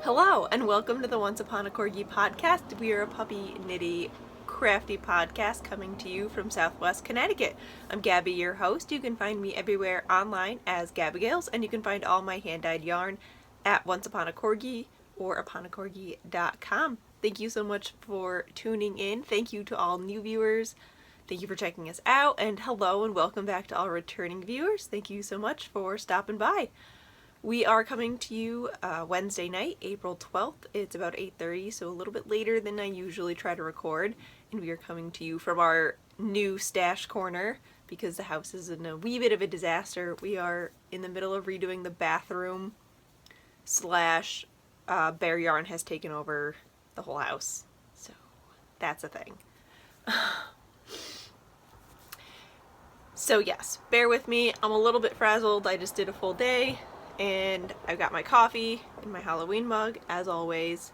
Hello, and welcome to the Once Upon a Corgi podcast. We are a puppy nitty crafty podcast coming to you from Southwest Connecticut. I'm Gabby, your host. You can find me everywhere online as Gabby Gales, and you can find all my hand-dyed yarn at Once Upon a Corgi or uponacorgi.com. Thank you so much for tuning in. Thank you to all new viewers. Thank you for checking us out, and hello and welcome back to all returning viewers. Thank you so much for stopping by. We are coming to you Wednesday night, April 12th. It's about 8:30, so a little bit later than I usually try to record. And we are coming to you from our new stash corner because the house is in a wee bit of a disaster. We are in the middle of redoing the bathroom / Bear Yarn has taken over the whole house. So that's a thing. So yes, bear with me. I'm a little bit frazzled. I just did a full day. And I've got my coffee in my Halloween mug, as always.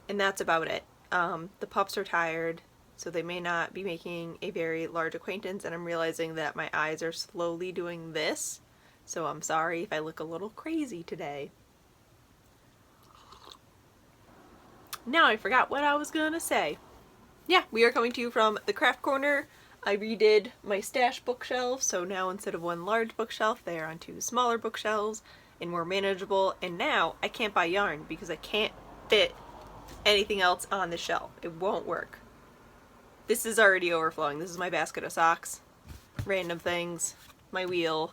And that's about it. The pups are tired, so they may not be making a very large acquaintance, and I'm realizing that my eyes are slowly doing this, so I'm sorry if I look a little crazy today. Now I forgot what I was gonna say. Yeah, we are coming to you from the craft corner. I redid my stash bookshelf, so now instead of one large bookshelf, they are on two smaller bookshelves and more manageable. And now I can't buy yarn because I can't fit anything else on the shelf. It won't work. This is already overflowing. This is my basket of socks, random things, my wheel,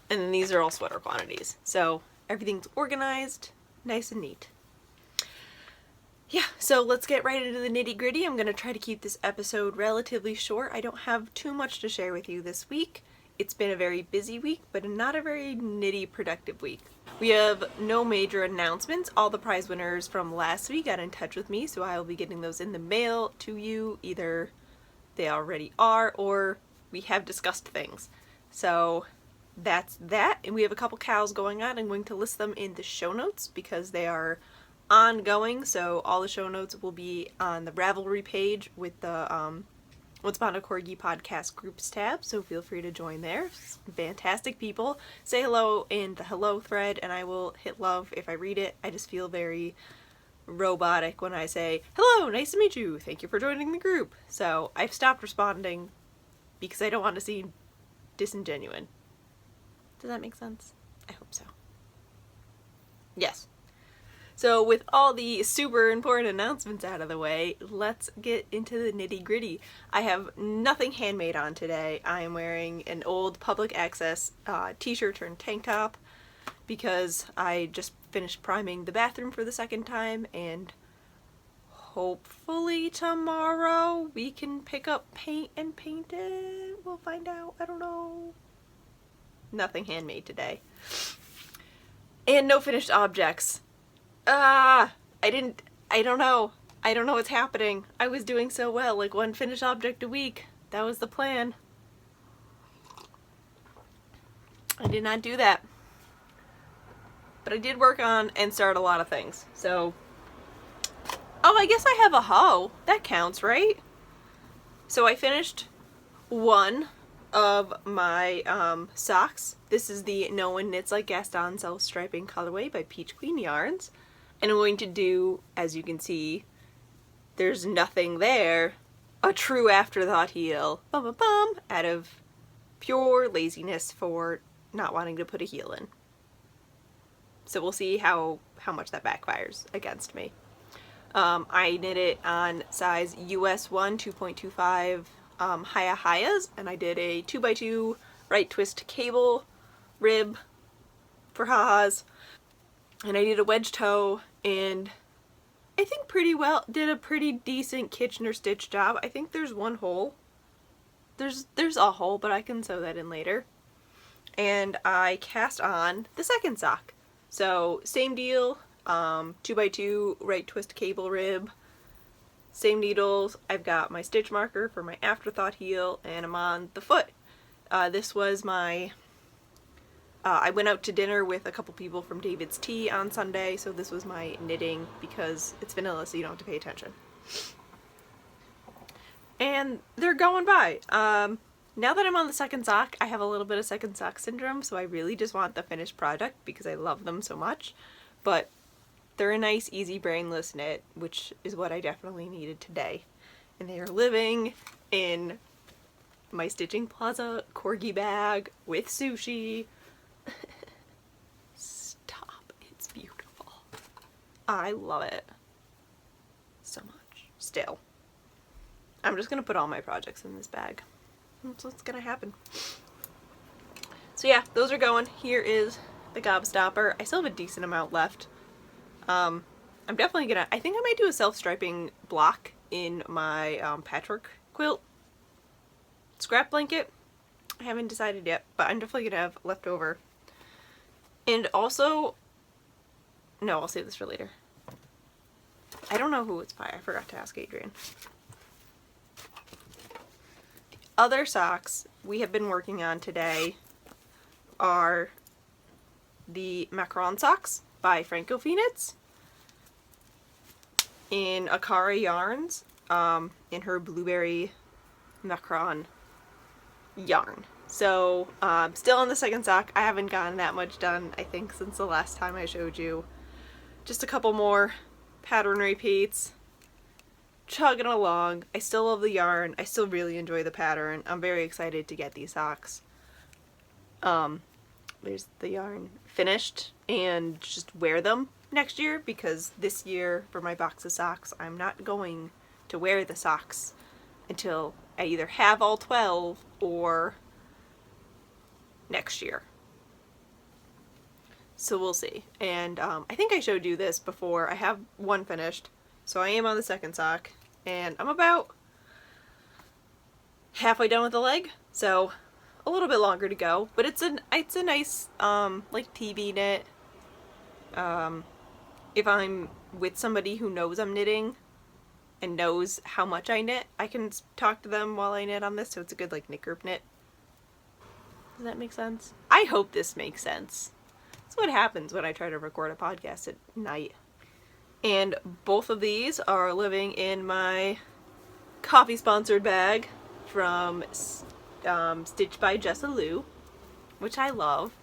and then these are all sweater quantities. So everything's organized, nice and neat. Yeah, so let's get right into the nitty-gritty. I'm going to try to keep this episode relatively short. I don't have too much to share with you this week. It's been a very busy week, but not a very nitty productive week. We have no major announcements. All the prize winners from last week got in touch with me, so I will be getting those in the mail to you. Either they already are, or we have discussed things. So that's that. And we have a couple cows going on. I'm going to list them in the show notes because they are ongoing, so all the show notes will be on the Ravelry page with the Once Upon a Corgi podcast groups tab, so feel free to join there. Fantastic people. Say hello in the hello thread and I will hit love if I read it. I just feel very robotic when I say, hello, nice to meet you, thank you for joining the group. So I've stopped responding because I don't want to seem disingenuous. Does that make sense? I hope so. Yes. So with all the super important announcements out of the way, let's get into the nitty gritty. I have nothing handmade on today. I am wearing an old public access t-shirt turned tank top because I just finished priming the bathroom for the second time, and hopefully tomorrow we can pick up paint and paint it. We'll find out. I don't know. Nothing handmade today. And no finished objects. I don't know what's happening. I was doing so well, like one finished object a week. That was the plan. I did not do that. But I did work on and start a lot of things. So, oh, I guess I have a hoe. That counts, right? So I finished one of my socks. This is the No One Knits Like Gaston Self-Striping colorway by Peach Queen Yarns. And I'm going to do, as you can see, there's nothing there, a true afterthought heel, out of pure laziness for not wanting to put a heel in. So we'll see how much that backfires against me. I knit it on size US 1 2.25 Hayas, and I did a 2x2 right twist cable rib for ha-has. And I did a wedge toe, and I think did a pretty decent Kitchener stitch job. I think there's one hole. There's a hole, but I can sew that in later. And I cast on the second sock. So same deal, 2x2 right twist cable rib, same needles. I've got my stitch marker for my afterthought heel, and I'm on the foot. This was my, I went out to dinner with a couple people from David's Tea on Sunday, so this was my knitting because it's vanilla, so you don't have to pay attention. And they're going by. Now that I'm on the second sock, I have a little bit of second sock syndrome, so I really just want the finished product because I love them so much. But they're a nice, easy, brainless knit, which is what I definitely needed today. And they are living in my Stitching Plaza Corgi bag with sushi. Stop. It's beautiful. I love it so much. Still. I'm just going to put all my projects in this bag. That's what's going to happen. So yeah, those are going. Here is the gobstopper. I still have a decent amount left. I'm definitely going to, I think I might do a self-striping block in my patchwork quilt scrap blanket. I haven't decided yet, but I'm definitely going to have leftover. And also, no, I'll save this for later. I don't know who it's by. I forgot to ask Adrian. Other socks we have been working on today are the Macaron Socks by Franco Phoenix in Akara Yarns, in her Blueberry Macaron yarn. So, still on the second sock. I haven't gotten that much done, I think, since the last time I showed you. Just a couple more pattern repeats. Chugging along. I still love the yarn. I still really enjoy the pattern. I'm very excited to get these socks. There's the yarn finished and just wear them next year, because this year for my box of socks I'm not going to wear the socks until I either have all 12 or next year. So we'll see. And I think I showed you this before. I have one finished. So I am on the second sock, and I'm about halfway done with the leg, so a little bit longer to go. But it's a nice like TV knit. If I'm with somebody who knows I'm knitting and knows how much I knit, I can talk to them while I knit on this. So it's a good like knit group knit. Does that make sense? I hope this makes sense. That's what happens when I try to record a podcast at night. And both of these are living in my coffee sponsored bag from Stitched by Jessa Lou, which I love.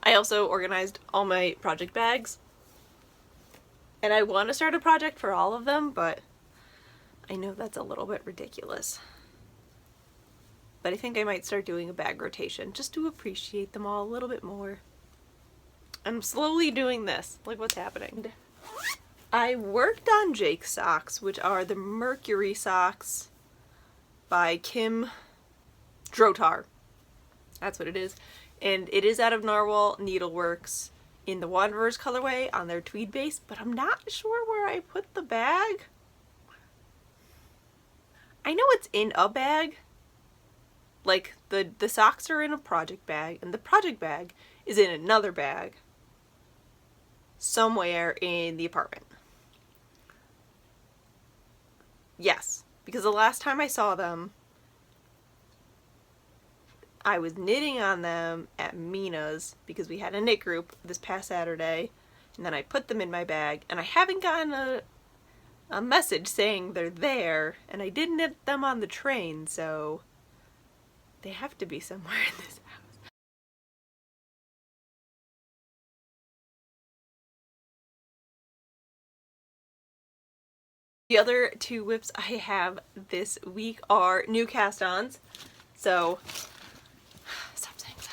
I also organized all my project bags. And I want to start a project for all of them, but I know that's a little bit ridiculous. But I think I might start doing a bag rotation just to appreciate them all a little bit more. I'm slowly doing this. Like, what's happening? I worked on Jake's socks, which are the Mercury socks by Kim Drotar. That's what it is. And it is out of Narwhal Needleworks in the Wanderers colorway on their tweed base, but I'm not sure where I put the bag. I know it's in a bag. Like, the socks are in a project bag, and the project bag is in another bag somewhere in the apartment. Yes, because the last time I saw them, I was knitting on them at Mina's because we had a knit group this past Saturday, and then I put them in my bag, and I haven't gotten a message saying they're there, and I did knit them on the train, so they have to be somewhere in this house. The other two whips I have this week are new cast-ons. So, stop saying so.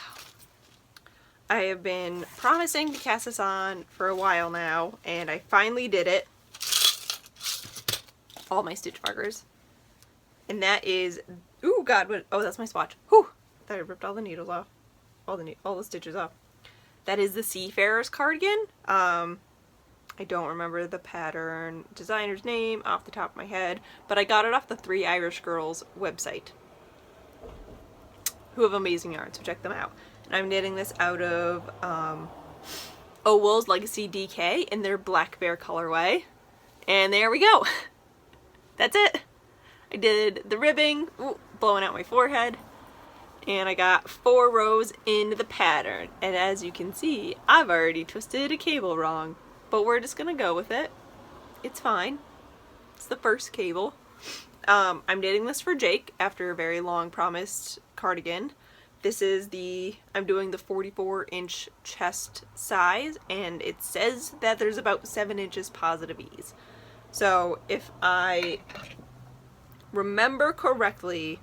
I have been promising to cast this on for a while now, and I finally did it. All my stitch markers. And that is, ooh god, what, oh that's my swatch. Whew, I thought I ripped all the needles off. All the stitches off. That is the Seafarer's cardigan. I don't remember the pattern designer's name off the top of my head, but I got it off the Three Irish Girls website, who have amazing yarn, so check them out. And I'm knitting this out of Owl's Legacy DK in their Black Bear colorway. And there we go. That's it. I did the ribbing, blowing out my forehead, and I got 4 rows in the pattern. And as you can see, I've already twisted a cable wrong, but we're just gonna go with it. It's fine. It's the first cable. I'm knitting this for Jake after a very long promised cardigan. This is I'm doing the 44-inch chest size, and it says that there's about 7 inches positive ease. So if I remember correctly,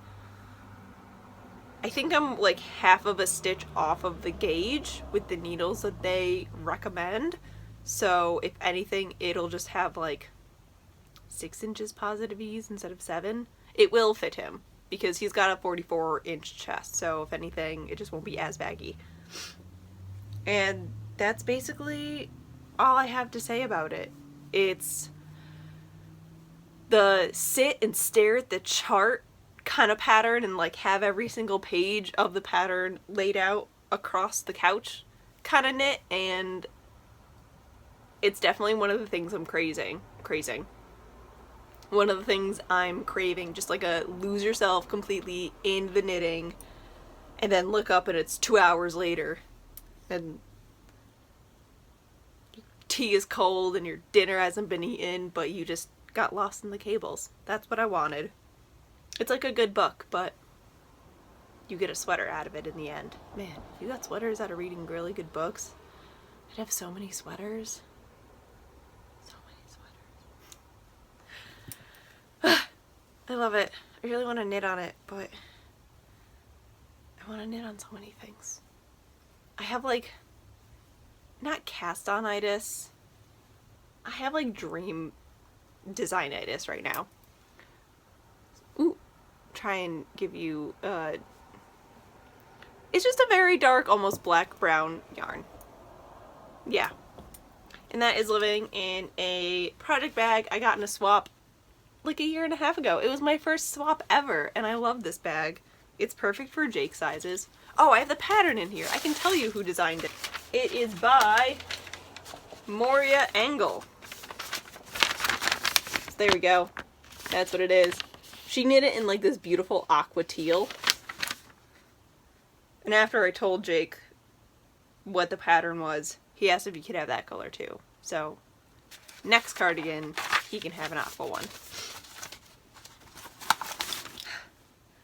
I think I'm like half of a stitch off of the gauge with the needles that they recommend. So if anything, it'll just have like 6 inches positive ease instead of 7. It will fit him because he's got a 44-inch chest. So if anything, it just won't be as baggy. And that's basically all I have to say about it. It's the sit and stare at the chart kind of pattern and like have every single page of the pattern laid out across the couch kind of knit, and it's definitely one of the things I'm craving. One of the things I'm craving, just like a lose yourself completely in the knitting and then look up and it's 2 hours later and tea is cold and your dinner hasn't been eaten, but you just got lost in the cables. That's what I wanted. It's like a good book, but you get a sweater out of it in the end. Man, if you got sweaters out of reading really good books, I'd have so many sweaters. So many sweaters. I love it. I really want to knit on it, but I want to knit on so many things. I have like, not cast-on-itis. I have like dream design-itis right now. Ooh, try and give you, it's just a very dark, almost black-brown yarn. Yeah. And that is living in a project bag I got in a swap like a year and a half ago. It was my first swap ever, and I love this bag. It's perfect for Jake sizes. Oh, I have the pattern in here. I can tell you who designed it. It is by Moria Engel. So there we go. That's what it is. She knit it in like this beautiful aqua teal. And after I told Jake what the pattern was, he asked if he could have that color too. So next cardigan, he can have an aqua one.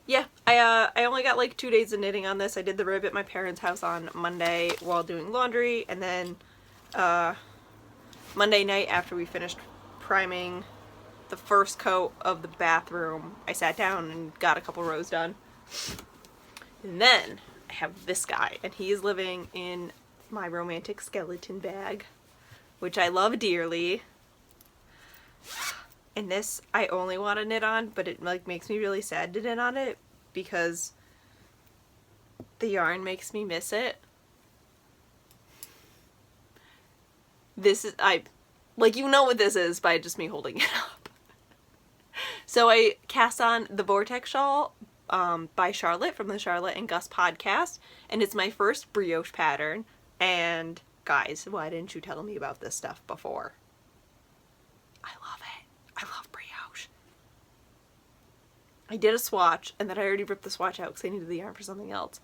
Yeah, I only got like 2 days of knitting on this. I did the rib at my parents' house on Monday while doing laundry, and then Monday night after we finished priming the first coat of the bathroom, I sat down and got a couple rows done. And then I have this guy, and he is living in my romantic skeleton bag, which I love dearly. And this I only want to knit on, but it like makes me really sad to knit on it because the yarn makes me miss it. This is, like, you know what this is by just me holding it up. So I cast on the Vortex Shawl by Charlotte from the Charlotte and Gus podcast, and it's my first brioche pattern. And guys, why didn't you tell me about this stuff before? I love it. I love brioche. I did a swatch, and then I already ripped the swatch out because I needed the yarn for something else.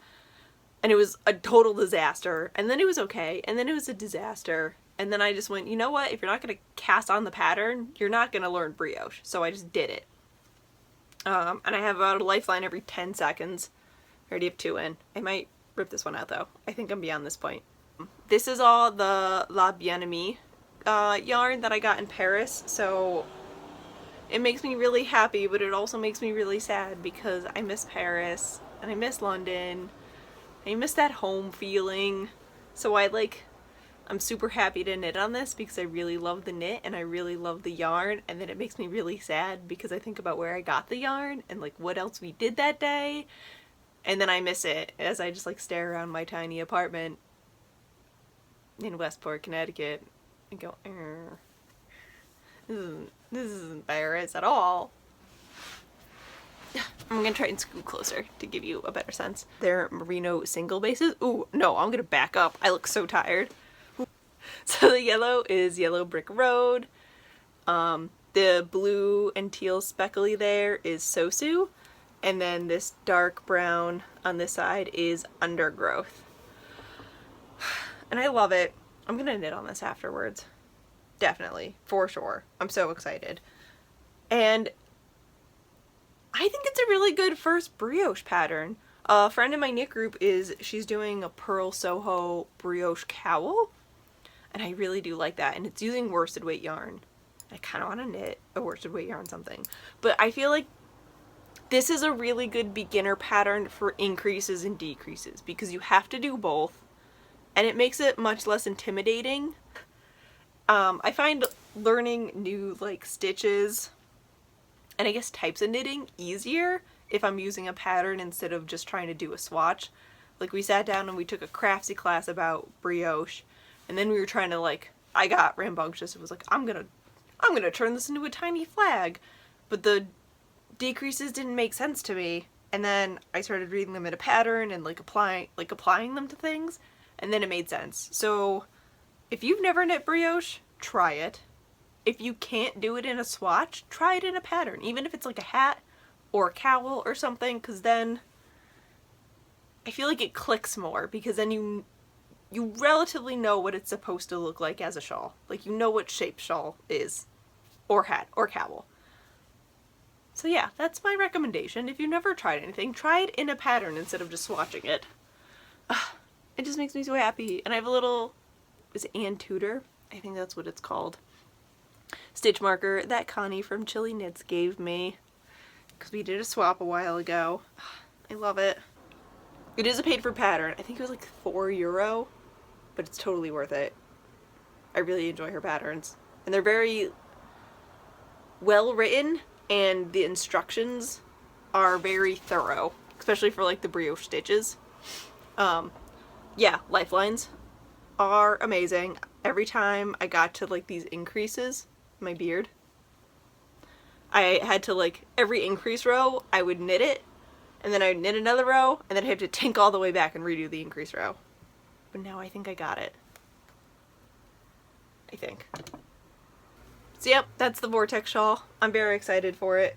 And it was a total disaster. And then it was okay. And then it was a disaster. And then I just went, you know what? If you're not going to cast on the pattern, you're not going to learn brioche. So I just did it. And I have about a lifeline every 10 seconds. I already have 2 in. I might rip this one out, though. I think I'm beyond this point. This is all the La Bien-Aimée yarn that I got in Paris. So it makes me really happy, but it also makes me really sad because I miss Paris and I miss London. I miss that home feeling. So I'm super happy to knit on this because I really love the knit and I really love the yarn, and then it makes me really sad because I think about where I got the yarn and like what else we did that day, and then I miss it as I just like stare around my tiny apartment in Westport, Connecticut and go, this isn't Paris at all. I'm gonna try and scoot closer to give you a better sense. They're merino single bases. Ooh, no, I'm gonna back up. I look so tired. So the yellow is Yellow Brick Road. The blue and teal speckly there is Sosu. And then this dark brown on this side is Undergrowth. And I love it. I'm gonna knit on this afterwards. Definitely. For sure. I'm so excited. And I think it's a really good first brioche pattern. A friend in my knit group she's doing a Pearl Soho brioche cowl. And I really do like that. And it's using worsted weight yarn. I kind of want to knit a worsted weight yarn something. But I feel like this is a really good beginner pattern for increases and decreases because you have to do both. And it makes it much less intimidating. I find learning new like stitches and I guess types of knitting easier if I'm using a pattern instead of just trying to do a swatch. Like we sat down and we took a craftsy class about brioche and then we were trying to like, I got rambunctious and was like, I'm gonna turn this into a tiny flag. But the decreases didn't make sense to me. And then I started reading them in a pattern and like applying them to things. And then it made sense. So if you've never knit brioche, try it. If you can't do it in a swatch, try it in a pattern. Even if it's like a hat or a cowl or something, because then I feel like it clicks more because then you relatively know what it's supposed to look like as a shawl. Like you know what shape shawl is, or hat, or cowl. So yeah, that's my recommendation. If you've never tried anything, try it in a pattern instead of just swatching it. It just makes me so happy. And I have a little, is it Ann Tudor? I think that's what it's called. Stitch marker that Connie from Chili Knits gave me because we did a swap a while ago. I love it. It is a paid for pattern. I think it was like €4, but it's totally worth it. I really enjoy her patterns. And they're very well written and the instructions are very thorough, especially for like the brioche stitches. Yeah, lifelines are amazing. Every time I got to like these increases in my beard, I had to like, every increase row, I would knit it, and then I would knit another row, and then I had to tink all the way back and redo the increase row. But now I think I got it. I think. So yep, that's the Vortex shawl. I'm very excited for it.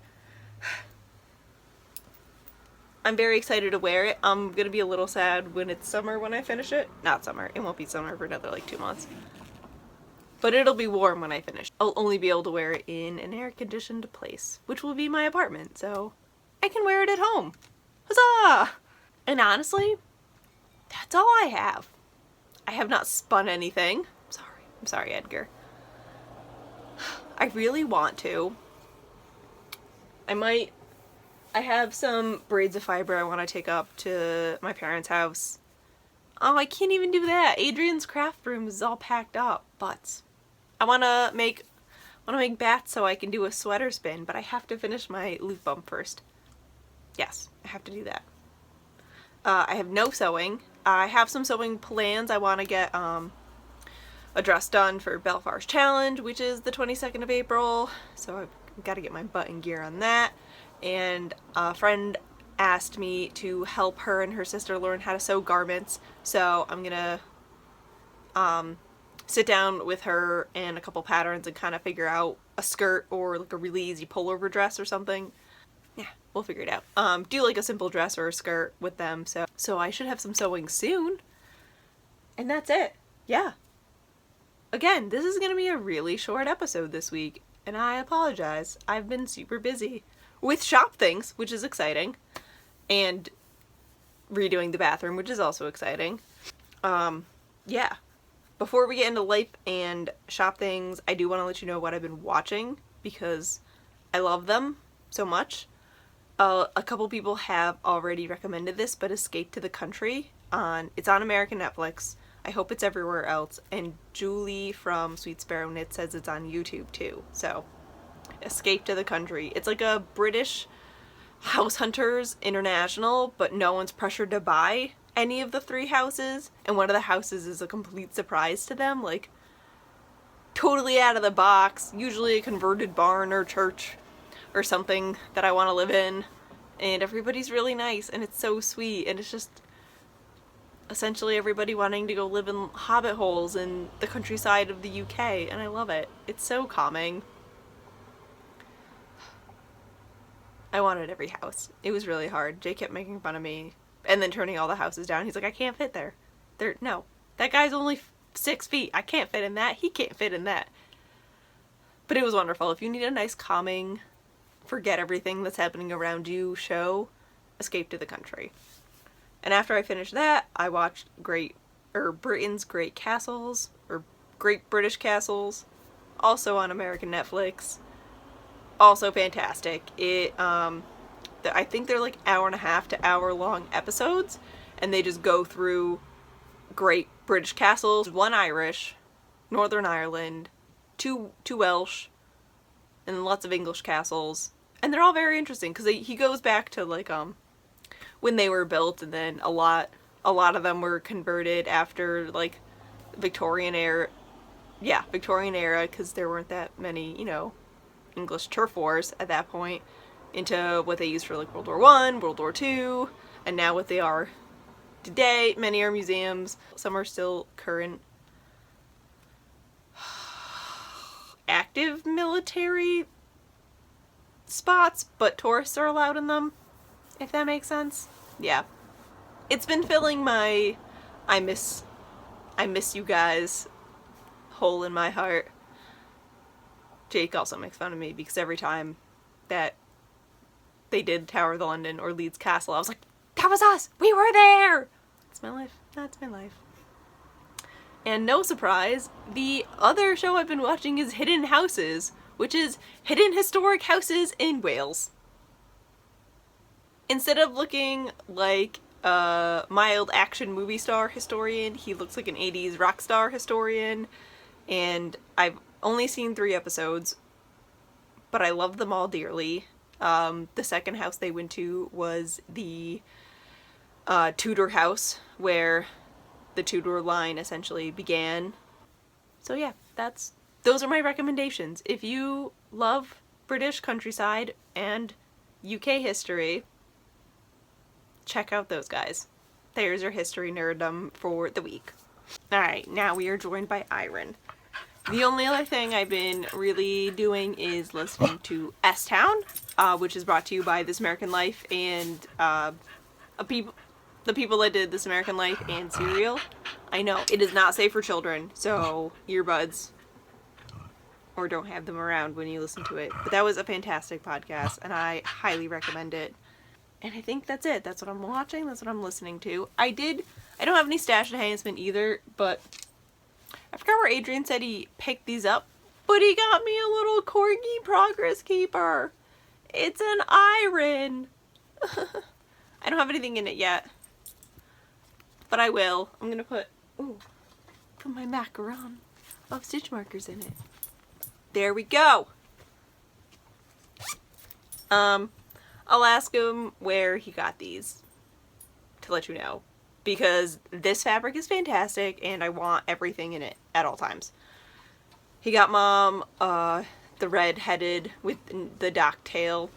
I'm very excited to wear it. I'm gonna be a little sad when it's summer when I finish it. Not summer, it won't be summer for another like 2 months. But it'll be warm when I finish. I'll only be able to wear it in an air-conditioned place, which will be my apartment, so I can wear it at home. Huzzah! And honestly, that's all I have. I have not spun anything. I'm sorry, Edgar. I really want to. I have some braids of fiber I want to take up to my parents' house. Oh, I can't even do that. Adrian's craft room is all packed up, but I want to make bats so I can do a sweater spin, but I have to finish my loop bump first. Yes, I have to do that. I have no sewing. I have some sewing plans. I want to get a dress done for Belfar's Challenge, which is the 22nd of April, so I've got to get my butt in gear on that. And a friend asked me to help her and her sister learn how to sew garments, so I'm gonna sit down with her and a couple patterns and kind of figure out a skirt or like a really easy pullover dress or something. Yeah, we'll figure it out. Do like a simple dress or a skirt with them, so I should have some sewing soon. And that's it. Yeah. Again, this is gonna be a really short episode this week, and I apologize. I've been super busy with shop things, which is exciting, and redoing the bathroom, which is also exciting. Yeah. Before we get into life and shop things, I do want to let you know what I've been watching because I love them so much. A couple people have already recommended this, but Escape to the Country it's on American Netflix. I hope it's everywhere else. And Julie from Sweet Sparrow Knit says it's on YouTube too. So, Escape to the Country. It's like a British House Hunters International, but no one's pressured to buy any of the 3 houses, and one of the houses is a complete surprise to them, like totally out of the box, usually a converted barn or church or something that I want to live in, and everybody's really nice and it's so sweet, and it's just, essentially everybody wanting to go live in hobbit holes in the countryside of the UK, and I love it. It's so calming. I wanted every house. It was really hard. Jay kept making fun of me and then turning all the houses down. He's like, I can't fit there. No. That guy's only 6 feet. I can't fit in that. He can't fit in that. But it was wonderful. If you need a nice calming, forget everything that's happening around you show, escape to the country. And after I finished that, I watched Britain's Great Castles, or Great British Castles, also on American Netflix. Also fantastic. I think they're like hour-and-a-half to hour-long episodes, and they just go through great British castles. 1 Irish, Northern Ireland, 2 Welsh, and lots of English castles. And they're all very interesting because he goes back to like when they were built, and then a lot of them were converted after like Victorian era. Yeah, Victorian era, because there weren't that many, English turf wars at that point, into what they used for like World War I, World War II, and now what they are today. Many are museums. Some are still current active military spots, but tourists are allowed in them, if that makes sense. Yeah. It's been filling my I miss you guys hole in my heart. Jake also makes fun of me because every time that they did Tower of London or Leeds Castle, I was like, that was us! We were there! That's my life. That's my life. And no surprise, the other show I've been watching is Hidden Houses, which is hidden historic houses in Wales. Instead of looking like a mild action movie star historian, he looks like an 80s rock star historian. And I've only seen 3 episodes, but I love them all dearly. The second house they went to was the Tudor house, where the Tudor line essentially began. So yeah, those are my recommendations. If you love British countryside and UK history, check out those guys. There's your history nerddom for the week. Alright, now we are joined by Iron. The only other thing I've been really doing is listening to S-Town, which is brought to you by This American Life and the people that did This American Life and Serial. I know, it is not safe for children, so earbuds, or don't have them around when you listen to it. But that was a fantastic podcast, and I highly recommend it. And I think that's it. That's what I'm watching, that's what I'm listening to. I don't have any stash enhancement either, but I forgot where Adrian said he picked these up, but he got me a little Corgi progress keeper. It's an iron. I don't have anything in it yet, but I will. I'm gonna put my macaron of stitch markers in it. There we go. I'll ask him where he got these to let you know, because this fabric is fantastic and I want everything in it at all times. He got Mom the red-headed with the docktail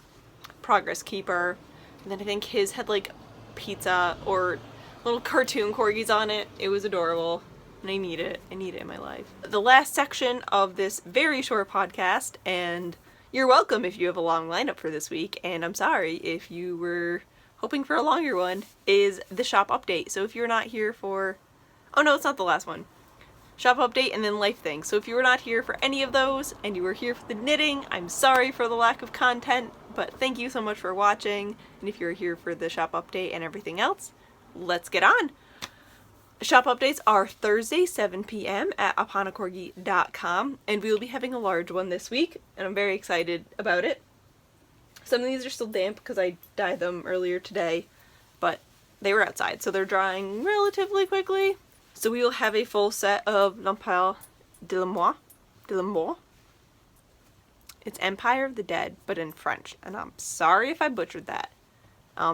progress keeper, and then I think his had like pizza or little cartoon corgis on it. It was adorable, and I need it in my life. The last section of this very short podcast, and you're welcome if you have a long lineup for this week, and I'm sorry if you were hoping for a longer one, is the shop update. So if you're not here for... Oh no, it's not the last one. Shop update and then life thing. So if you were not here for any of those and you were here for the knitting, I'm sorry for the lack of content, but thank you so much for watching. And if you're here for the shop update and everything else, let's get on. Shop updates are Thursday, 7 p.m. at uphonacorgi.com, and we will be having a large one this week, and I'm very excited about it. Some of these are still damp because I dyed them earlier today, but they were outside, so they're drying relatively quickly. So we will have a full set of L'Empire de la Mort. It's Empire of the Dead, but in French, and I'm sorry if I butchered that.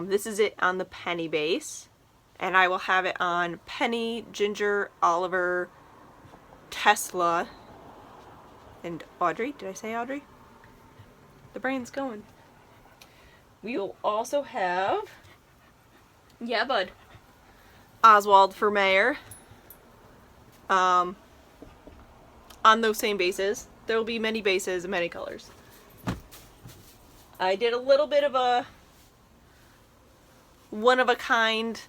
This is it on the penny base, and I will have it on Penny, Ginger, Oliver, Tesla, and Audrey. Did I say Audrey? The brain's going. We will also have, yeah bud, Oswald for mayor. On those same bases. There will be many bases and many colors. I did a little bit of a one-of-a-kind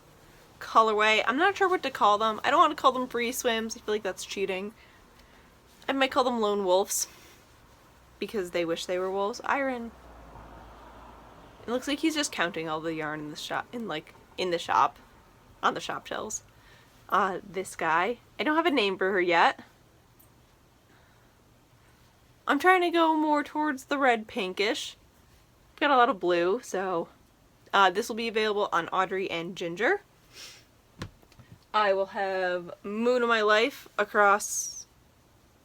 colorway. I'm not sure what to call them. I don't want to call them free swims. I feel like that's cheating. I might call them lone wolves because they wish they were wolves. Iron. It looks like he's just counting all the yarn in the shop, in the shop, on the shop shelves. This guy. I don't have a name for her yet. I'm trying to go more towards the red pinkish. Got a lot of blue, so this will be available on Audrey and Ginger. I will have Moon of My Life across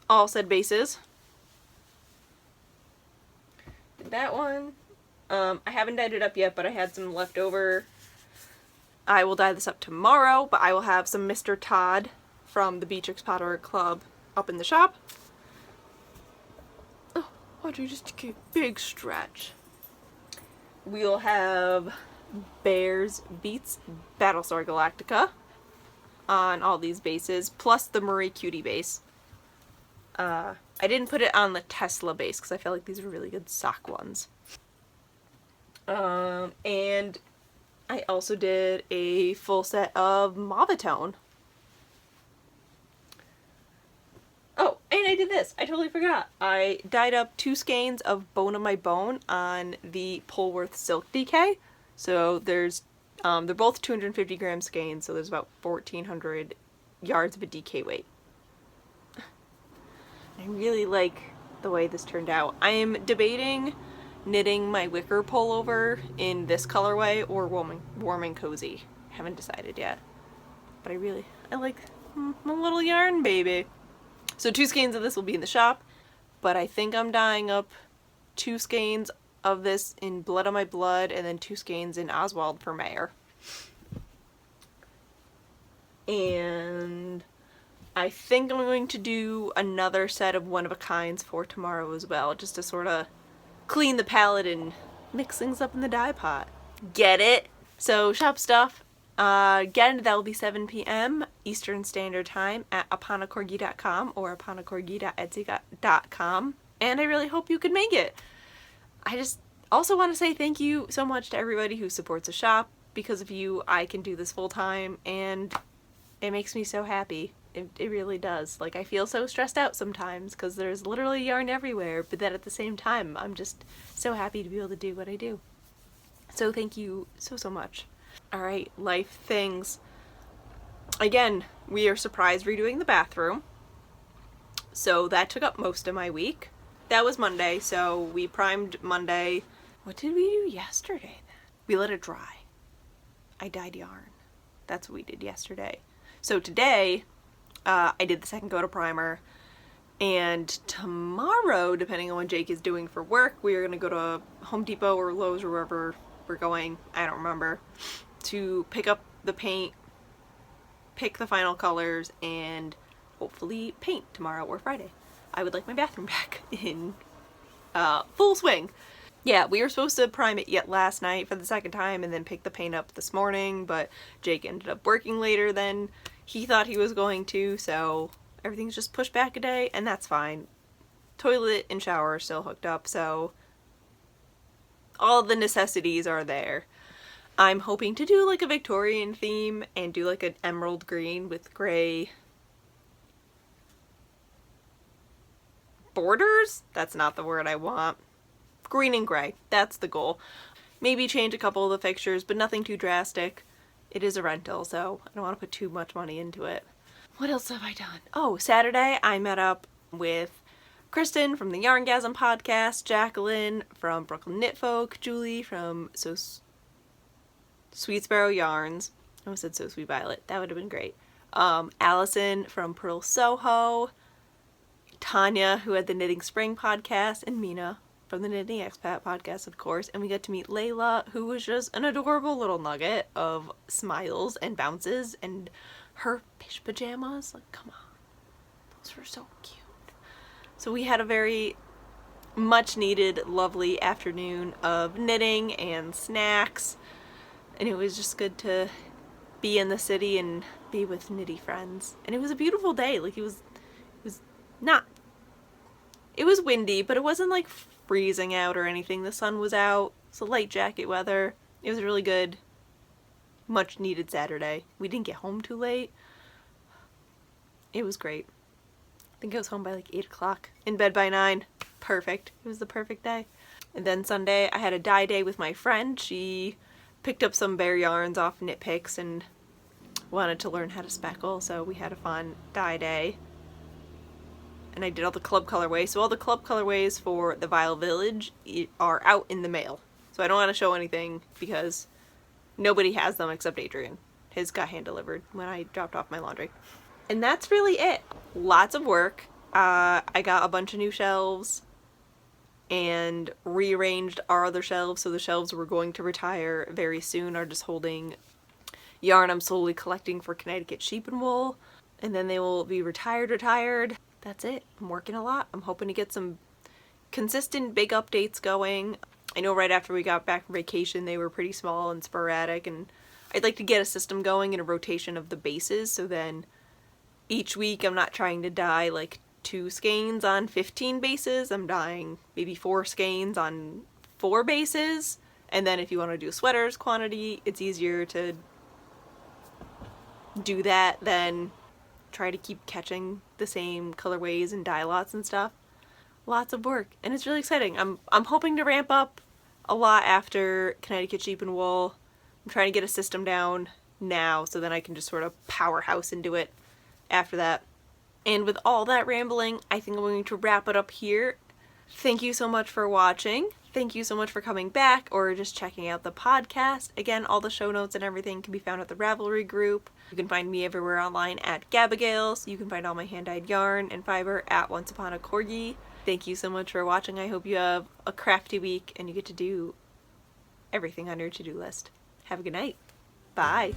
all said bases. Did that one. I haven't dyed it up yet, but I had some left over. I will dye this up tomorrow, but I will have some Mr. Todd from the Beatrix Potter Club up in the shop. Oh, Audrey just took a big stretch. We'll have Bears Beats Battlestar Galactica on all these bases, plus the Marie Cutie base. I didn't put it on the Tesla base because I felt like these were really good sock ones. And I also did a full set of Mauvetone. Oh, and I did this. I totally forgot. I dyed up 2 skeins of Bone of My Bone on the Polworth Silk DK. So there's, they're both 250 gram skeins, so there's about 1,400 yards of a DK weight. I really like the way this turned out. I am debating knitting my wicker pullover in this colorway or warm and cozy. Haven't decided yet. But I like my little yarn baby. So 2 skeins of this will be in the shop, but I think I'm dyeing up 2 skeins of this in Blood on My Blood and then 2 skeins in Oswald for mayor. And I think I'm going to do another set of one-of-a-kinds for tomorrow as well, just to sort of clean the palette and mix things up in the dye pot. Get it? So shop stuff. Again, that will be 7 p.m. Eastern Standard Time at upanacorgi.com or upanacorgi.etsy.com. And I really hope you could make it. I just also want to say thank you so much to everybody who supports the shop. Because of you, I can do this full time, and it makes me so happy. It really does. Like, I feel so stressed out sometimes because there's literally yarn everywhere, but then at the same time, I'm just so happy to be able to do what I do. So thank you so much. Alright, life things. Again, we are surprise redoing the bathroom. So that took up most of my week. That was Monday, so we primed Monday. What did we do yesterday then? We let it dry. I dyed yarn. That's what we did yesterday. So today, I did the second coat of primer. And tomorrow, depending on what Jake is doing for work, we are going to go to Home Depot or Lowe's or wherever we're going, I don't remember, to pick up the paint, pick the final colors, and hopefully paint tomorrow or Friday. I would like my bathroom back in full swing. Yeah, we were supposed to prime it yet last night for the second time and then pick the paint up this morning, but Jake ended up working later than he thought he was going to, so everything's just pushed back a day, and that's fine. Toilet and shower are still hooked up, so all the necessities are there. I'm hoping to do like a Victorian theme and do like an emerald green with gray borders? That's not the word I want. Green and gray. That's the goal. Maybe change a couple of the fixtures, but nothing too drastic. It is a rental, so I don't want to put too much money into it. What else have I done? Oh, Saturday I met up with Kristen from the Yarngasm podcast, Jacqueline from Brooklyn Knit Folk, Julie from Sweet Sparrow Yarns. I almost said So Sweet Violet. That would have been great. Allison from Pearl Soho, Tanya, who had the Knitting Spring podcast, and Mina from the Knitting Expat podcast, of course. And we got to meet Layla, who was just an adorable little nugget of smiles and bounces, and her fish pajamas. Like, come on. Those were so cute. So we had a very much needed, lovely afternoon of knitting and snacks. And it was just good to be in the city and be with knitty friends. And it was a beautiful day. Like it was not, it was windy, but it wasn't like freezing out or anything. The sun was out. It's a light jacket weather. It was a really good, much needed Saturday. We didn't get home too late. It was great. I think I was home by like 8 o'clock. In bed by 9. Perfect. It was the perfect day. And then Sunday I had a dye day with my friend. She picked up some bare yarns off Knit Picks and wanted to learn how to speckle, so we had a fun dye day. And I did all the club colorways. So all the club colorways for the Vile Village are out in the mail. So I don't want to show anything because nobody has them except Adrian. His got hand delivered when I dropped off my laundry. And that's really it. Lots of work. I got a bunch of new shelves and rearranged our other shelves, so the shelves we're going to retire very soon are just holding yarn I'm slowly collecting for Connecticut sheep and wool, and then they will be retired. That's it. I'm working a lot. I'm hoping to get some consistent big updates going. I know right after we got back from vacation they were pretty small and sporadic, and I'd like to get a system going and a rotation of the bases, so then each week I'm not trying to dye like 2 skeins on 15 bases. I'm dyeing maybe 4 skeins on 4 bases, and then if you want to do sweaters quantity, it's easier to do that than try to keep catching the same colorways and dye lots and stuff. Lots of work, and it's really exciting. I'm hoping to ramp up a lot after Connecticut sheep and wool. I'm trying to get a system down now so then I can just sort of powerhouse into it after that. And with all that rambling, I think I'm going to wrap it up here. Thank you so much for watching. Thank you so much for coming back or just checking out the podcast. Again, all the show notes and everything can be found at the Ravelry group. You can find me everywhere online at Gabigails. You can find all my hand-dyed yarn and fiber at Once Upon a Corgi. Thank you so much for watching. I hope you have a crafty week and you get to do everything on your to-do list. Have a good night. Bye.